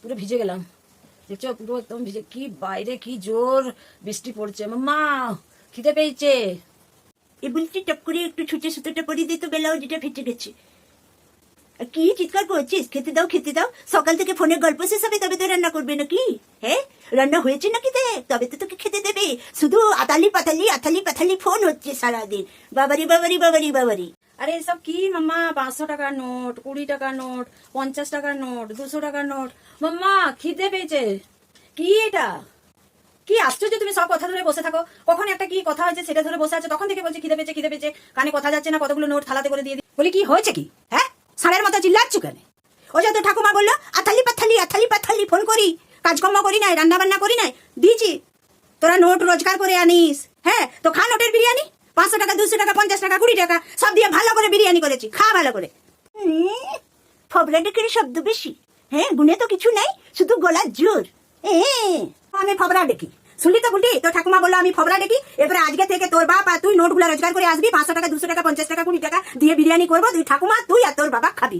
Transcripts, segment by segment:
পুরো ভিজে গেলাম, দেখছো পুরো একদম ভিজে। কি বাইরে কি জোর বৃষ্টি পড়ছে। মাম্মা খিদে পেয়েছে। এ বলছি টপ করে একটু ছুটে সুতোটা পরিয়ে দিত, ব্লাউজটা ফেটে গেছে। আর কি চিৎকার করছিস? খেতে দাও খেতে দাও। সকাল থেকে ফোনের গল্প শেষ হবে তবে তো রান্না করবে নাকি? হ্যাঁ, রান্না হয়েছে নাকি দেখ, তবে তো তোকে খেতে দেবে। শুধু আতালি পাতালি ফোন হচ্ছে সারাদিন। বাবারি বাবারি বাবারি বাবারি। আরে এসব কি মাম্মা? 500 টাকার নোট, 20 টাকার নোট, 50 টাকার নোট, 200 টাকার নোট। মাম্মা খিদে পেয়েছে। কি এটা? কি আশ্চর্য, তুমি সব কথা ধরে বসে থাকো। কখন একটা কি কথা হয়েছে সেটা ধরে বসে আছে, তখন থেকে বলছি খিদে পেয়েছে খিদে পেয়েছে, কানে কথা যাচ্ছে না, কতগুলো নোট থালাতে করে দিয়ে দিই। বলি কি হয়েছে কি? হ্যাঁ, সাড়ের মতো চিল্লাচ্ছ কেন? ও যত ঠাকুমা বললো আথালি পাথালি ফোন করি, কাজকর্ম করি নাই, রান্না বান্না করি নাই, দিয়েছি। তোরা নোট রোজগার করে আনিস, হ্যাঁ তো খা নোটের বিরিয়ানি। 500 টাকা 200 টাকা 50 টাকা 20 টাকা সব দিয়ে ভালো করে বিরিয়ানি করেছি, খা ভালো করে। ফবলা ডেকের শব্দ বেশি। হ্যাঁ, গুনে তো কিছু নাই, শুধু গলার জোর। আমি ফবরা ডেকি, শুনলি তো বুটি? তোর ঠাকুমা বললো আমি ফবরা ডেকি। এবারে আজকে থেকে তোর বাপ আর তুই নোটগুলো রোজগার করে আসবি, 500 টাকা 200 টাকা 50 টাকা 20 টাকা দিয়ে বিরিয়ানি করবো, তুই ঠাকুমা তুই আর তোর বাবা খাবি।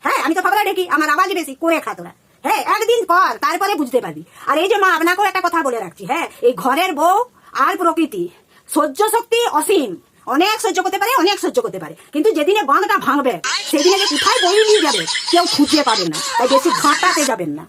হ্যাঁ, আমি তো ফবরা ডেকি, আমার আওয়াজ বেশি, করে খা তোরা। হ্যাঁ, একদিন কর, তারপরে বুঝতে পারবি। আর এই যে মা, আপনাকেও একটা কথা বলে রাখছি, হ্যাঁ, এই ঘরের বউ আর প্রকৃতি সহ্য শক্তি অসীম। অনেক সহ্য করতে পারে, অনেক সহ্য করতে পারে, কিন্তু যেদিনে বাঁধটা ভাঙবে সেদিনে যে কোথায় বই নিয়ে যাবে কেউ খুঁজে পাবে না। তাই বেশি ঘাটাতে যাবেন না।